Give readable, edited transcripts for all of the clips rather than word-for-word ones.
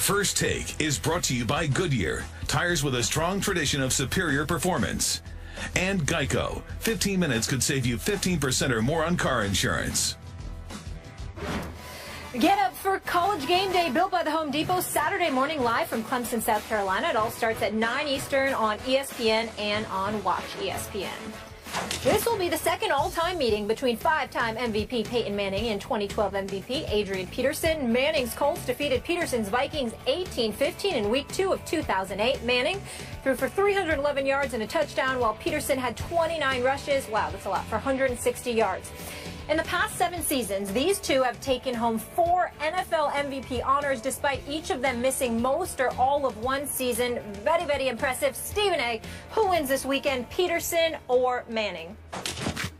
First Take is brought to you by Goodyear, tires with a strong tradition of superior performance. And Geico, 15 minutes could save you 15% or more on car insurance. Get up for College Game Day, built by the Home Depot, Saturday morning live from Clemson, South Carolina. It all starts at 9 Eastern on ESPN and on Watch ESPN. This will be the second all-time meeting between five-time MVP Peyton Manning and 2012 MVP Adrian Peterson. Manning's Colts defeated Peterson's Vikings 18-15 in Week 2 of 2008. Manning threw for 311 yards and a touchdown, while Peterson had 29 rushes. Wow, that's a lot, for 160 yards. In the past 7 seasons, these two have taken home 4 NFL MVP honors, despite each of them missing most or all of one season. Very, very impressive. Stephen A., who wins this weekend, Peterson or Manning?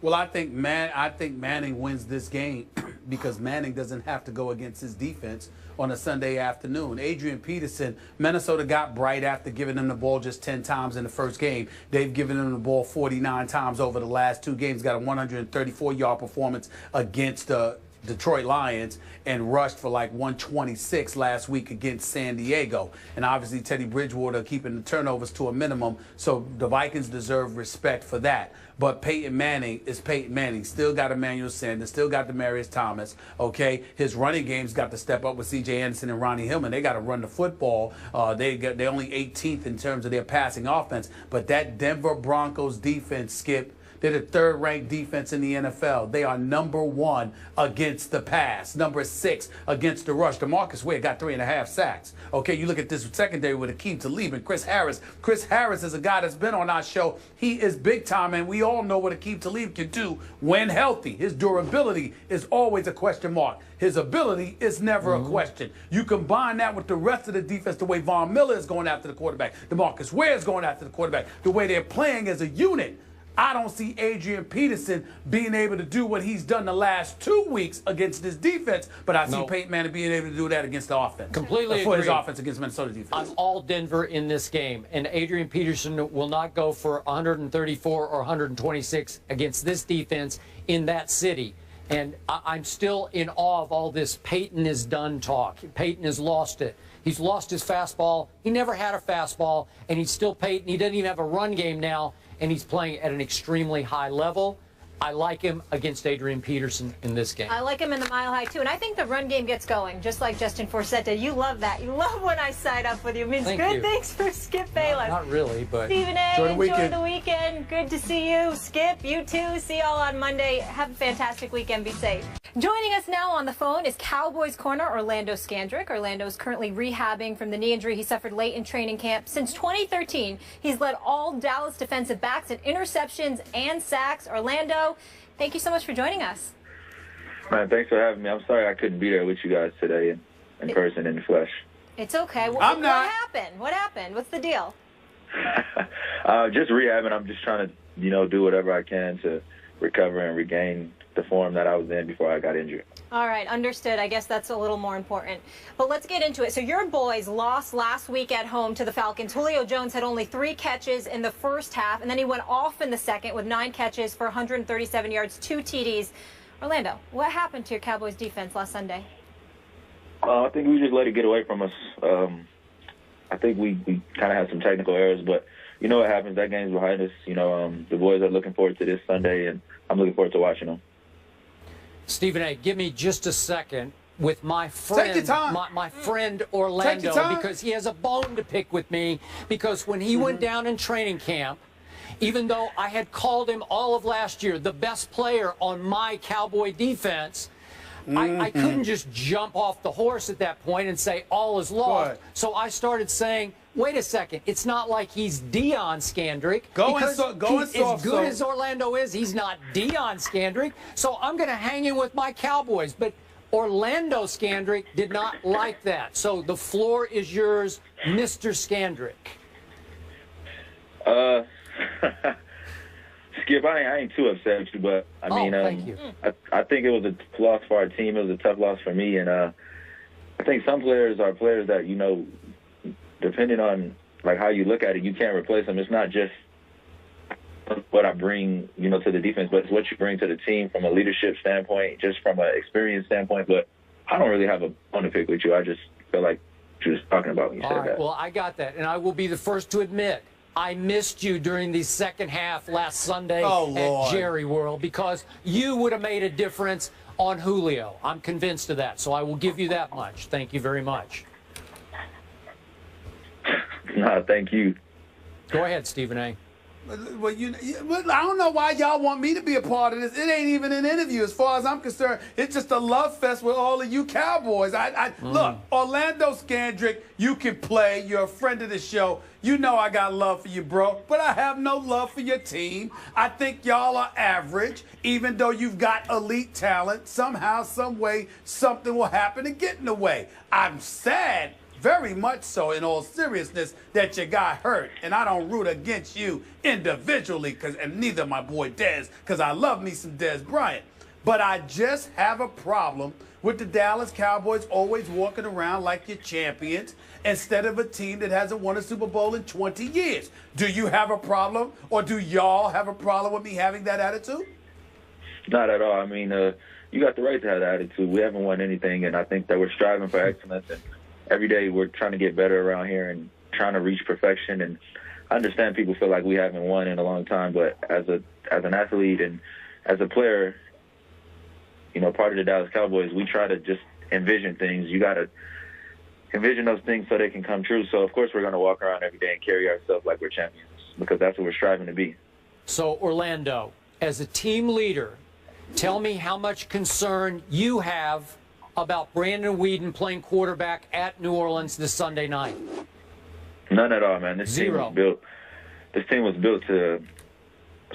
Well, I think Manning wins this game because Manning doesn't have to go against his defense on a Sunday afternoon. Adrian Peterson, Minnesota got bright after giving him the ball just 10 times in the first game. They've given him the ball 49 times over the last 2 games. Got a 134-yard performance against the Detroit Lions and rushed for like 126 last week against San Diego. And obviously Teddy Bridgewater keeping the turnovers to a minimum, so the Vikings deserve respect for that. But Peyton Manning is Peyton Manning. Still got Emmanuel Sanders, still got Demaryius Thomas, okay? His running game's got to step up with C.J. Anderson and Ronnie Hillman. They got to run the football. They're only 18th in terms of their passing offense. But that Denver Broncos defense, Skip, they're the 3rd-ranked defense in the NFL. They are number 1 against the pass, number 6 against the rush. DeMarcus Ware got 3.5 sacks. Okay, you look at this secondary with Akeem Talib and Chris Harris. Chris Harris is a guy that's been on our show. He is big time, and we all know what Akeem Talib can do when healthy. His durability is always a question mark. His ability is never a question. You combine that with the rest of the defense, the way Von Miller is going after the quarterback, DeMarcus Ware is going after the quarterback, the way they're playing as a unit. I don't see Adrian Peterson being able to do what he's done the last 2 weeks against this defense, but I see Peyton Manning being able to do that against the offense. Completely for agree. his offense against Minnesota defense. I'm all Denver in this game, and Adrian Peterson will not go for 134 or 126 against this defense in that city. And I'm still in awe of all this Peyton is done talk. Peyton has lost it. He's lost his fastball. He never had a fastball, and he's still Peyton. He doesn't even have a run game now, and he's playing at an extremely high level. I like him against Adrian Peterson in this game. I like him in the mile high, too. And I think the run game gets going, just like Justin Forsett did. You love that. You love when I side up with you. It means good things for Skip Bayless. Not really, but Stephen A., enjoy the weekend. Good to see you. Skip, you too. See y'all on Monday. Have a fantastic weekend. Be safe. Joining us now on the phone is Cowboys corner Orlando Scandrick. Orlando is currently rehabbing from the knee injury he suffered late in training camp. Since 2013, he's led all Dallas defensive backs in interceptions and sacks. Orlando, thank you so much for joining us. Man, thanks for having me. I'm sorry I couldn't be there with you guys today in person, in the flesh. It's okay. What happened? What happened? What's the deal? Just rehabbing. I'm just trying to, do whatever I can to recover and regain the form that I was in before I got injured. All right, understood. I guess that's a little more important. But let's get into it. So your boys lost last week at home to the Falcons. Julio Jones had only 3 catches in the first half, and then he went off in the second with 9 catches for 137 yards, 2 TDs. Orlando, what happened to your Cowboys defense last Sunday? I think we just let it get away from us. I think we kind of had some technical errors, but you know what happens. That game's behind us. The boys are looking forward to this Sunday, and I'm looking forward to watching them. Stephen A., give me just a second with my friend, my friend Orlando, because he has a bone to pick with me. Because when he went down in training camp, even though I had called him all of last year the best player on my Cowboy defense, I couldn't just jump off the horse at that point and say all is lost. So I started saying, wait a second, it's not like he's Deion Scandrick. As good as Orlando is, he's not Deion Scandrick. So I'm going to hang in with my Cowboys. But Orlando Scandrick did not like that. So the floor is yours, Mr. Scandrick. Skip, I ain't too upset with you, but thank you. I think it was a loss for our team. It was a tough loss for me, and I think some players are players that depending on like how you look at it, you can't replace them. It's not just what I bring, to the defense, but it's what you bring to the team from a leadership standpoint, just from an experience standpoint. But I don't really have a bone to pick with you. I just feel like you was talking about when you All said right, that. well, I got that, and I will be the first to admit I missed you during the second half last Sunday at Jerry World because you would have made a difference on Julio. I'm convinced of that, so I will give you that much. Thank you very much. No, thank you. Go ahead, Stephen A. Well, I don't know why y'all want me to be a part of this. It ain't even an interview as far as I'm concerned. It's just a love fest with all of you Cowboys. Look, Orlando Scandrick, you can play. You're a friend of the show. You know I got love for you, bro. But I have no love for your team. I think y'all are average. Even though you've got elite talent, somehow, some way, something will happen to get in the way. I'm sad, very much so, in all seriousness, that you got hurt. And I don't root against you individually, and neither my boy Dez, because I love me some Dez Bryant. But I just have a problem with the Dallas Cowboys always walking around like you're champions instead of a team that hasn't won a Super Bowl in 20 years. Do you have a problem, or do y'all have a problem with me having that attitude? Not at all. I mean, you got the right to have that attitude. We haven't won anything, and I think that we're striving for excellence. And every day we're trying to get better around here and trying to reach perfection. And I understand people feel like we haven't won in a long time, but as an athlete and as a player, you know, part of the Dallas Cowboys, we try to just envision things. You got to envision those things so they can come true. So, of course, we're going to walk around every day and carry ourselves like we're champions because that's what we're striving to be. So, Orlando, as a team leader, tell me how much concern you have about Brandon Weeden playing quarterback at New Orleans this Sunday night. None at all, man. This team was built to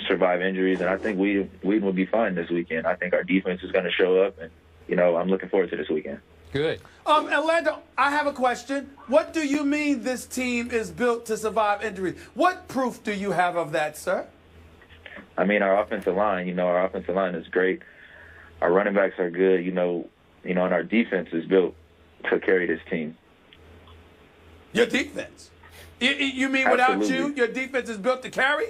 survive injuries, and I think Weeden will be fine this weekend. I think our defense is going to show up, and, you know, I'm looking forward to this weekend. Good. Orlando, I have a question. What do you mean this team is built to survive injuries? What proof do you have of that, sir? I mean, our offensive line is great. Our running backs are good, and our defense is built to carry this team. Your defense? You mean without you, your defense is built to carry?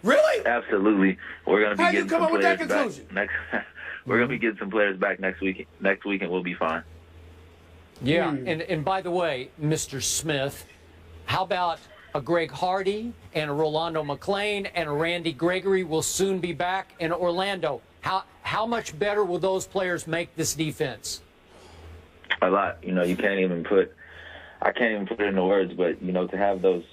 Really? Absolutely. We're going to be getting some players back we're going to be getting some players back next week. Next week, and we'll be fine. Yeah, and by the way, Mr. Smith, how about a Greg Hardy and a Rolando McClain and a Randy Gregory will soon be back in Orlando? How much better will those players make this defense? A lot. I can't even put it into words, but, to have those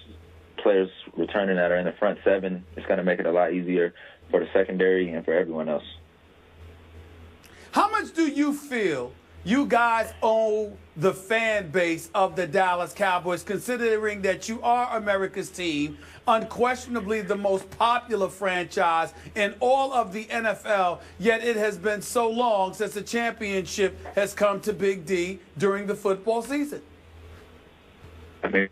players returning that are in the front seven, it's going to make it a lot easier for the secondary and for everyone else. How much do you feel you guys owe the fan base of the Dallas Cowboys, considering that you are America's team, unquestionably the most popular franchise in all of the NFL, yet it has been so long since the championship has come to Big D during the football season? I mean,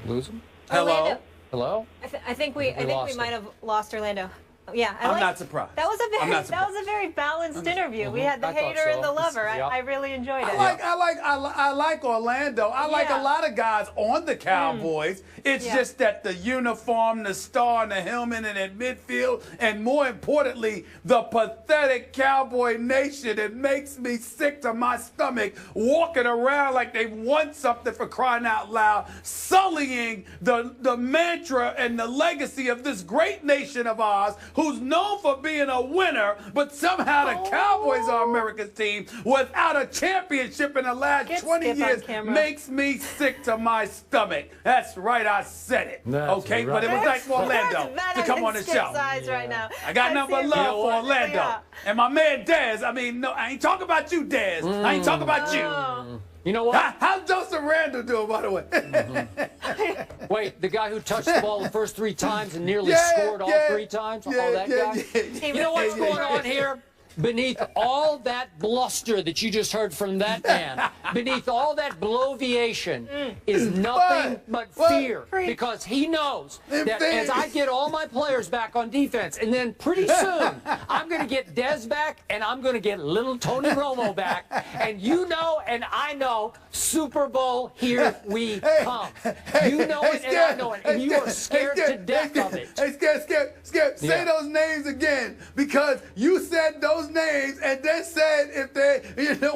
lose him? Orlando. Hello? I think we might have lost Orlando. Yeah, I'm not surprised. That was a very balanced interview. We had the hater and the lover. Yep. I really enjoyed it. I like Orlando. I like a lot of guys on the Cowboys. It's just that the uniform, the star, and the helmet, and at midfield, and more importantly, the pathetic Cowboy Nation. It makes me sick to my stomach walking around like they've won something, for crying out loud, sullying the mantra and the legacy of this great nation of ours, who's known for being a winner, but somehow the Cowboys are America's team without a championship in the last 20 years. Makes me sick to my stomach. That's right, I said it. Okay, but it was nice for Orlando to come on the show. Right now. I got nothing but love for Orlando. Yeah. And my man Dez, I ain't talking about you, Dez. I ain't talking about you. You know what? How's Joseph Randall doing, by the way? Wait, the guy who touched the ball the first 3 times and nearly scored all 3 times? That guy? You know what's going on here? Beneath all that bluster that you just heard from that man, beneath all that bloviation is nothing but fear. Because he knows that as I get all my players back on defense, and then pretty soon I'm going to get Dez back, and I'm going to get little Tony Romo back, and you know and I know, Super Bowl, here we come. You know it and I know it, and you are scared to death of it. Hey, Skip, say those names again, because you said those names and then said if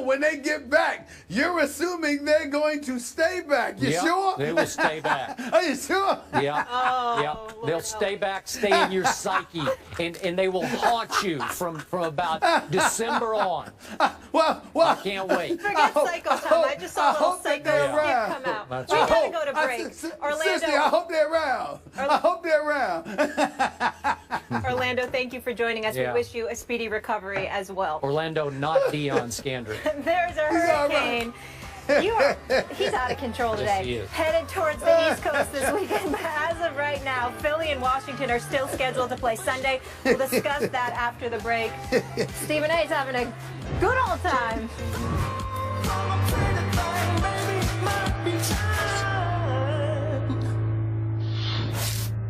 when they get back, you're assuming they're going to stay back. You sure? They will stay back. Are you sure? Yeah. They'll stay back, stay in your psyche, and they will haunt you from about December on. Well, I can't wait. Forget Psycho time. I just saw a little Psycho skip come out. That's We right. gotta go to break. Seriously, I hope they're around. I hope they're around. Orlando, thank you for joining us. Yeah. We wish you a speedy recovery as well. Orlando, not Deion Scandrick. There's a hurricane. He's out of control today. Yes, he is. Headed towards the East Coast this weekend, but as of right now, Philly and Washington are still scheduled to play Sunday. We'll discuss that after the break. Stephen A.'s having a good old time.